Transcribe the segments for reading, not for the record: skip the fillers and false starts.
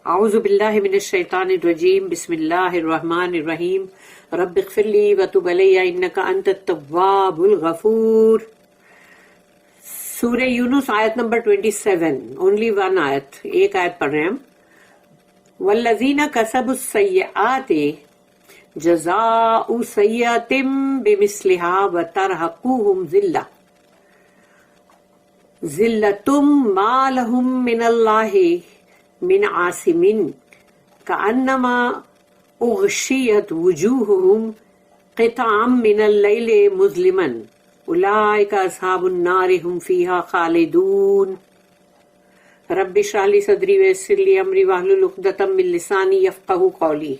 اعوذ باللہ من الشیطان الرجیم بسم اللہ الرحمن الرحیم رب اغفر لی وتب علی انک انت التواب الغفور. سورہ یونس آیت نمبر 27. اونلی ون آیت، ایک آیت پڑھ رہے ہیں ہم. والذین کسبوا السیئات جزاء سیئۃ بمثلها وترہقوہم ذلۃ ما لہم من اللہ من عاصم کأنما اغشیت وجوہہم قطعا من اللیل مظلما اولئک اصحاب النار ہم فیہا خالدون. رب اشرح لی صدری ویسر لی امری واحلل عقدۃ من لسانی یفقہوا قولی.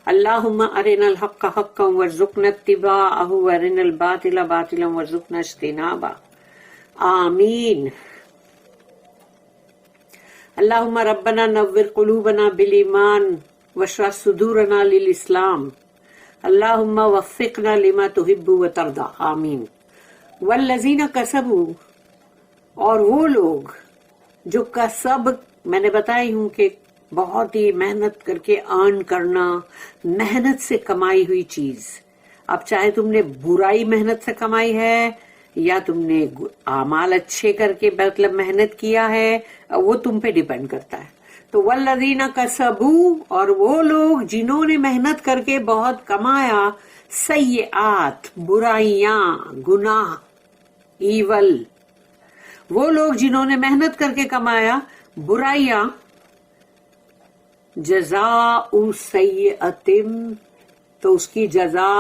اللہم ارنا الحق حقا وارزقنا اتباعہ وارنا الباطل باطلا وارزقنا اجتنابہ. آمین. اللہم ربنا نور قلوبنا بالایمان واشرح صدورنا للاسلام. اللہم وفقنا لما تحب وترضى. آمین. والذین کسبوا، اور وہ لوگ جو کسب، میں نے بتائی ہوں کہ بہت ہی محنت کر کے ارن کرنا، محنت سے کمائی ہوئی چیز. اب چاہے تم نے برائی محنت سے کمائی ہے یا تم نے اعمال اچھے کر کے مطلب محنت کیا ہے، وہ تم پہ ڈیپینڈ کرتا ہے. تو والذین کسبوا، اور وہ لوگ جنہوں نے محنت کر کے بہت کمایا، سیئات برائیاں، گناہ، ایول. وہ لوگ جنہوں نے محنت کر کے کمایا برائیاں، جزاء سیئۃ، تو اس کی جزا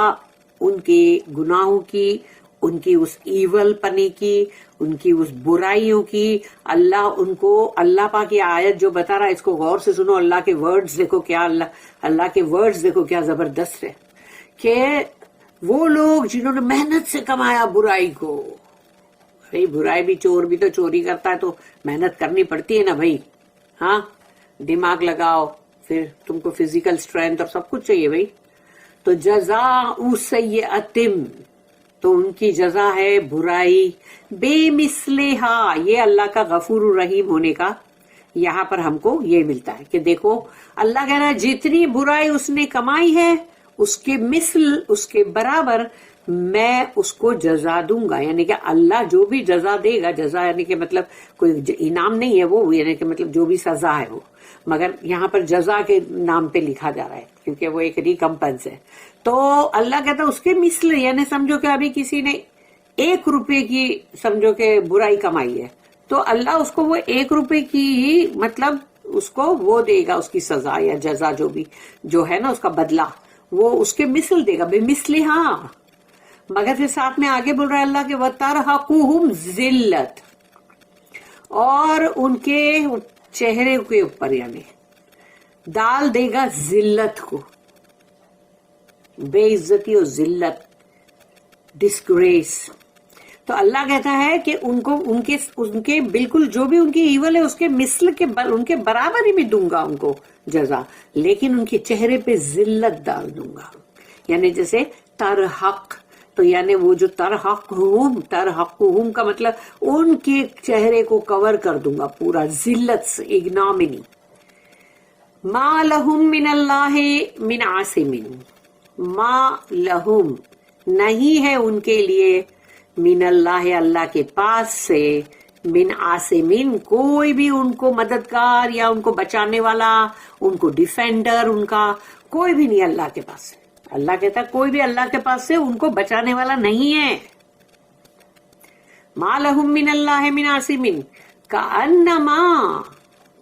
ان کے گناہوں کی، ان کی اس ایول پنے کی، ان کی اس برائیوں کی، اللہ ان کو، اللہ پاک کی آیت جو بتا رہا ہے اس کو غور سے سنو. اللہ کے ورڈز دیکھو کیا، اللہ کے ورڈز دیکھو کیا زبردست ہے کہ وہ لوگ جنہوں نے محنت سے کمایا برائی کو. بھائی برائی بھی، چور بھی تو چوری کرتا ہے تو محنت کرنی پڑتی ہے نا بھائی. ہاں، دماغ لگاؤ، پھر تم کو فزیکل اسٹرینتھ اور سب کچھ چاہیے بھائی. تو جزاء سیئۃ، تو ان کی جزا ہے برائی. بے مثلہا، یہ اللہ کا غفور الرحیم ہونے کا یہاں پر ہم کو یہ ملتا ہے کہ دیکھو اللہ کہہ رہا ہے جتنی برائی اس نے کمائی ہے اس کے مثل، اس کے برابر میں اس کو جزا دوں گا. یعنی کہ اللہ جو بھی جزا دے گا، جزا یعنی کہ مطلب کوئی انعام نہیں ہے وہ، یعنی کہ مطلب جو بھی سزا ہے وہ، مگر یہاں پر جزا کے نام پہ لکھا جا رہا ہے کیونکہ وہ ایک ریکمپنس ہے. تو اللہ کہتا ہے اس کے مثل، یعنی سمجھو کہ ابھی کسی نے 1 روپے کی سمجھو کہ برائی کمائی ہے تو اللہ اس کو وہ 1 روپے کی ہی مطلب اس کو وہ دے گا، اس کی سزا یا جزا جو بھی جو ہے نا اس کا بدلہ، وہ اس کے مثل دے گا. بے مثل. ہاں، مگر پھر ساتھ میں آگے بول رہا ہے اللہ کے وَتَرْهَقُهُمْ ذِلَّةٌ، اور ان کے چہرے کے اوپر یعنی ڈال دے گا ذلت کو، بے عزتی اور ذلت، ڈسگریس. تو اللہ کہتا ہے کہ ان کو ان کے بالکل جو بھی ان کی ایول ہے اس کے مثل کے ان کے برابر ہی میں دوں گا ان کو جزا، لیکن ان کے چہرے پہ ذلت ڈال دوں گا. یعنی جیسے ترحق، تو یعنی وہ جو ترحقہم کا مطلب ان کے چہرے کو کور کر دوں گا پورا ذلت سے، اگنامنی. ما لہم من اللہ من عاصم، ما لہم نہیں ہے ان کے لیے، من اللہ اللہ کے پاس سے، من عاصمین کوئی بھی ان کو مددگار یا ان کو بچانے والا، ان کو ڈیفینڈر، ان کا کوئی بھی نہیں اللہ کے پاس سے. اللہ کہتا ہے کوئی بھی اللہ کے پاس سے ان کو بچانے والا نہیں ہے. ما لہم من اللہ من عاصم کأنما،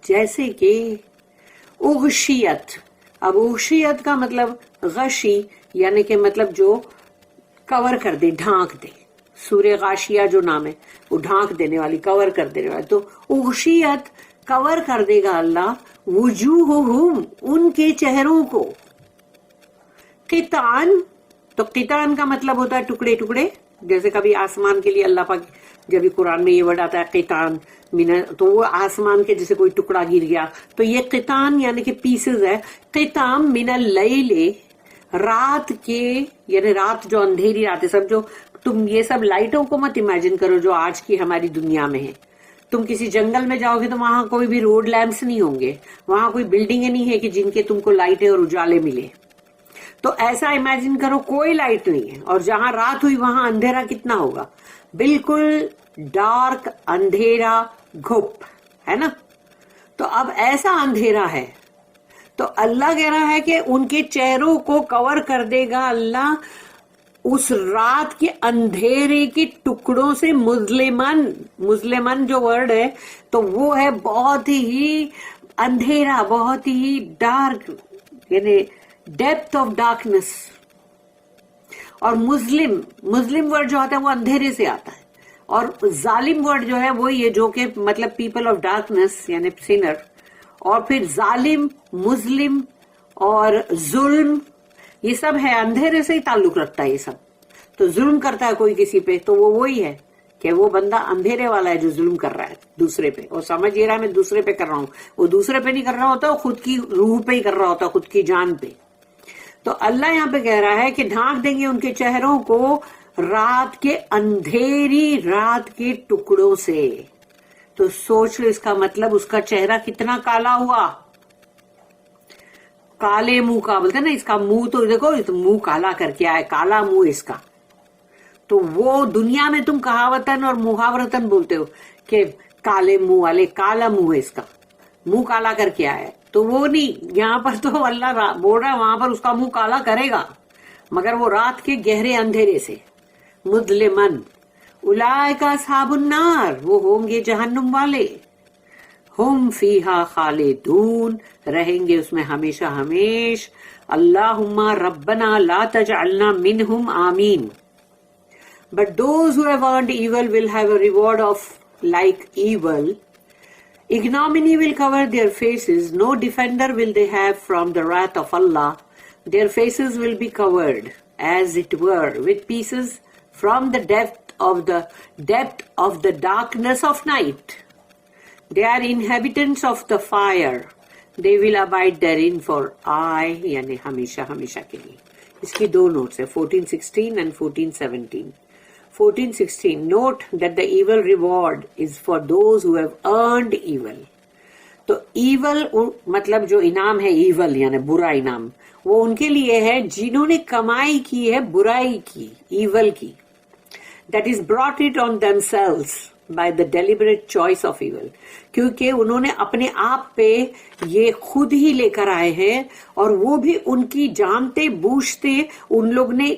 جیسے کہ اغشیت. اب اغشیت کا مطلب غشی یعنی کہ مطلب جو کور کر دے، ڈھانک دے. سورہ غاشیہ جو نام ہے وہ ڈھانک دینے والی، کور کر دینے والی. تو اغشیت کور کر دے گا اللہ وجوہہم ان کے چہروں کو، قطعاً. تو قطعاً کا مطلب ہوتا ہے ٹکڑے ٹکڑے. جیسے کبھی آسمان کے لیے اللہ پاک جب قرآن میں یہ ورڈ آتا ہے قطعاً تو وہ آسمان کے جیسے کوئی ٹکڑا گر گیا، تو یہ قطعاً یعنی کہ پیسز ہے. قطعاً من اللیل، رات کے، یعنی رات جو اندھیری رات ہے. سمجھو تم یہ سب لائٹوں کو مت امیجن کرو جو آج کی ہماری دنیا میں ہے. تم کسی جنگل میں جاؤ گے تو وہاں کوئی بھی روڈ لیمپس نہیں ہوں گے, وہاں کوئی بلڈنگیں نہیں ہے کہ جن کے تم کو لائٹیں اور اجالے ملے. تو ایسا امیجن کرو کوئی لائٹ نہیں ہے, اور جہاں رات ہوئی وہاں اندھیرا کتنا ہوگا, بالکل ڈارک اندھیرا گھپ ہے نا. تو اب ایسا اندھیرا ہے, تو اللہ کہہ رہا ہے کہ ان کے چہروں کو کور کر دے گا اللہ اس رات کے اندھیرے کے ٹکڑوں سے. مظلمن جو ورڈ ہے تو وہ ہے بہت ہی اندھیرا, بہت ہی ڈارک, یعنی ڈیپتھ آف ڈارکنس. اور مسلم ورڈ جو آتا ہے وہ اندھیرے سے آتا ہے, اور ظالم ورڈ جو ہے وہ یہ جو کہ مطلب پیپل آف ڈارکنس یعنی سینر. اور پھر ظالم, مسلم اور ظلم یہ سب ہے اندھیرے سے ہی تعلق رکھتا ہے یہ سب. تو ظلم کرتا ہے کوئی کسی پہ تو وہ وہی ہے کہ وہ بندہ اندھیرے والا ہے جو ظلم کر رہا ہے دوسرے پہ, اور سمجھ یہ رہا ہے میں دوسرے پہ کر رہا ہوں. وہ دوسرے پہ نہیں کر رہا ہوتا, وہ خود کی روح پہ ہی کر رہا ہوتا, خود کی جان پہ. تو اللہ یہاں پہ کہہ رہا ہے کہ ڈھانک دیں گے ان کے چہروں کو رات کے اندھیری رات کے ٹکڑوں سے. تو سوچ لو اس کا مطلب اس کا چہرہ کتنا کالا ہوا, کالے منہ کا بولتے نا, اس کا منہ تو دیکھو منہ کالا کر کے آئے, کالا منہ اس کا. تو وہ دنیا میں تم کہاوتن اور محاورتن بولتے ہو کہ کالے منہ والے, کالا منہ ہے اس کا, منہ کالا کر کے آئے. تو وہ نہیں, یہاں پر تو اللہ بول رہا ہے وہاں پر اس کا منہ کالا کرے گا, مگر وہ رات کے گہرے اندھیرے سے. مظلمن اولئک اصحاب النار, وہ ہوں گے جہنم والے. ہم فیہا خالدون, رہیں گے اس میں ہمیشہ ہمیش. اللہم ربنا لا تجعلنا منہم, آمین. But those who have earned evil will have a reward of like evil. Ignominy will cover their faces. No defender will they have from the wrath of Allah. Their faces will be covered, as it were, with pieces from the depth of the darkness of night. They are inhabitants of the fire. They will abide therein for aye, یعنی ہمیشہ ہمیشہ کے لیے. اس کی دو notice ہیں, 1416 and 1417. 1416, note that the evil reward is for those who have earned evil. تو evil مطلب جو انعام ہے, ایول یعنی برا انعام, وہ ان کے لیے ہے جنہوں نے کمائی کی ہے برائی کی, ایول کی. That is brought it on themselves by the deliberate choice of evil. کیونکہ انہوں نے اپنے آپ پہ یہ خود ہی لے کر آئے ہیں, اور وہ بھی ان کی جانتے بوجھتے ان لوگ نے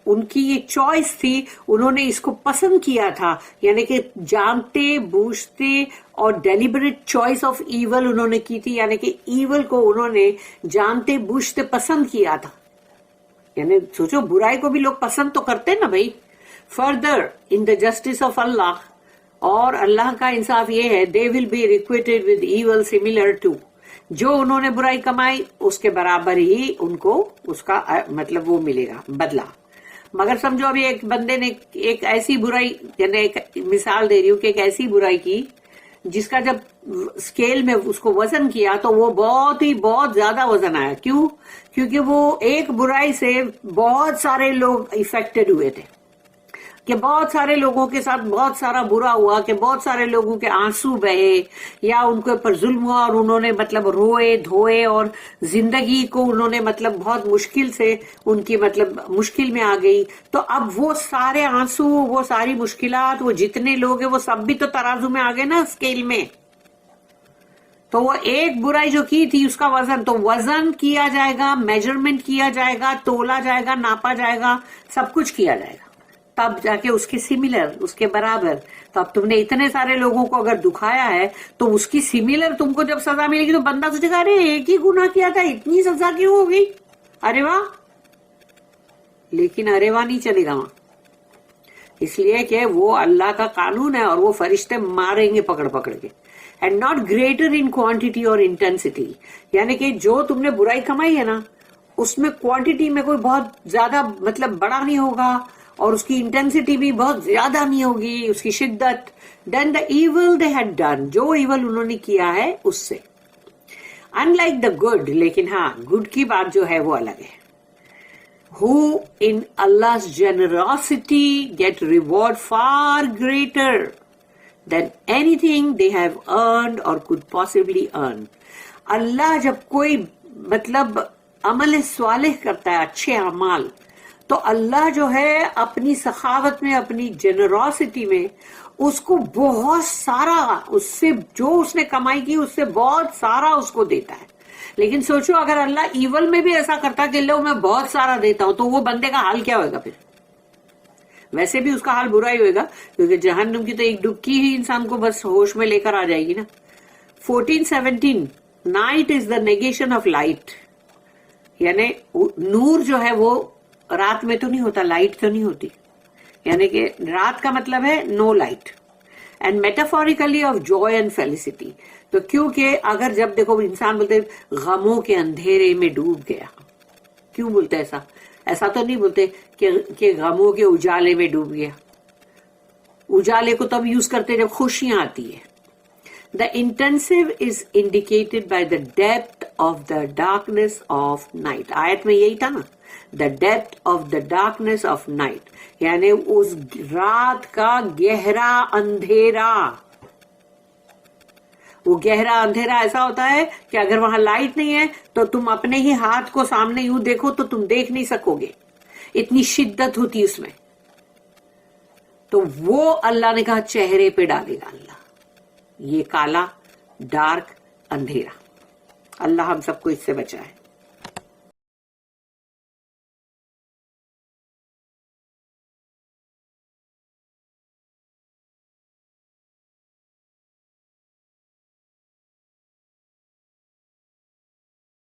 ان کی یہ چوائس تھی, انہوں نے اس کو پسند کیا تھا, یعنی کہ جانتے بوجھتے اور ڈیلیبریٹ چوائس آف ایول انہوں نے کی تھی, یعنی کہ ایول کو انہوں نے جانتے بوجھتے پسند کیا تھا. یعنی سوچو برائی کو بھی لوگ پسند تو کرتے نا بھائی. Further in the justice of اللہ, اور اللہ کا انصاف یہ ہے, they will be requited with evil similar to, جو انہوں نے برائی کمائی اس کے برابر ہی ان کو اس کا مطلب وہ ملے گا بدلہ. مگر سمجھو ابھی ایک بندے نے ایک ایسی برائی, یعنی ایک مثال دے رہی ہوں کہ ایک ایسی برائی کی جس کا جب اسکیل میں اس کو وزن کیا تو وہ بہت زیادہ وزن آیا. کیوں؟ کیونکہ وہ ایک برائی سے بہت سارے لوگ افیکٹڈ ہوئے تھے, کہ بہت سارے لوگوں کے ساتھ بہت سارا برا ہوا, کہ بہت سارے لوگوں کے آنسو بہے, یا ان کے اوپر ظلم ہوا اور انہوں نے مطلب روئے دھوئے, اور زندگی کو انہوں نے مطلب بہت مشکل سے ان کی مطلب مشکل میں آ گئی. تو اب وہ سارے آنسو, وہ ساری مشکلات, وہ جتنے لوگ ہیں وہ سب بھی تو ترازو میں آ گئے نا اسکیل میں. تو وہ ایک برائی جو کی تھی اس کا وزن, تو وزن کیا جائے گا, میجرمنٹ کیا جائے گا, تولا جائے گا, ناپا جائے گا, سب کچھ کیا جائے گا, تب جا کے اس کے سملر, اس کے برابر. تو اب تم نے اتنے سارے لوگوں کو اگر دکھایا ہے تو اس کی سملر تم کو جب سزا ملے گی تو بندہ سوچے گا ارے ایک ہی گناہ کیا تھا, اتنی سزا کیوں ہو گئی, ارے واہ. لیکن ارے واہ نہیں چلے گا وہاں, اس لیے کہ وہ اللہ کا قانون ہے, اور وہ فرشتے ماریں گے پکڑ پکڑ کے. And not greater in quantity اور انٹینسٹی, یعنی کہ جو تم نے برائی کمائی ہے نا اس میں کوانٹٹی میں کوئی بہت زیادہ مطلب بڑا نہیں ہوگا, اور اس کی انٹینسٹی بھی بہت زیادہ نہیں ہوگی, اس کی شدت. دین دا ایول دے ہیڈ ڈن, جو ایول انہوں نے کیا ہے اس سے. ان لائک دا گڈ, لیکن ہاں گڈ کی بات جو ہے وہ الگ ہے. who in Allah's generosity get reward far greater than anything they have earned or could possibly earn. اللہ جب کوئی مطلب عمل صالح کرتا ہے، اچھے اعمال، تو اللہ جو ہے اپنی سخاوت میں، اپنی جنروسٹی میں اس کو بہت سارا، اس سے جو اس نے کمائی کی اس سے بہت سارا اس کو دیتا ہے. لیکن سوچو اگر اللہ ایول میں بھی ایسا کرتا کہ لو میں بہت سارا دیتا ہوں، تو وہ بندے کا حال کیا ہوگا پھر؟ ویسے بھی اس کا حال برا ہی ہوئے گا، کیونکہ جہنم کی تو ایک ڈبکی ہی انسان کو بس ہوش میں لے کر آ جائے گی نا. 14:17 night is the negation of light, یعنی نور جو ہے وہ رات میں تو نہیں ہوتا، لائٹ تو نہیں ہوتی، یعنی کہ رات کا مطلب ہے no light. And metaphorically of joy and felicity. تو کیونکہ اگر جب دیکھو انسان بولتے غموں کے اندھیرے میں ڈوب گیا، کیوں بولتے ایسا؟ ایسا تو نہیں بولتے کہ غموں کے اجالے میں ڈوب گیا. اجالے کو تب یوز کرتے جب خوشیاں آتی ہے. The intensive is indicated by the depth of the darkness of night. آیت میں یہی تھا نا، the depth of the darkness of night، یعنی اس رات کا گہرا اندھیرا. وہ گہرا اندھیرا ایسا ہوتا ہے کہ اگر وہاں لائٹ نہیں ہے تو تم اپنے ہی ہاتھ کو سامنے یوں دیکھو تو تم دیکھ نہیں سکو گے، اتنی شدت ہوتی اس میں. تو وہ اللہ نے کہا چہرے پہ ڈالے گا اللہ، یہ کالا ڈارک اندھیرا. اللہ ہم سب کو اس سے بچائے.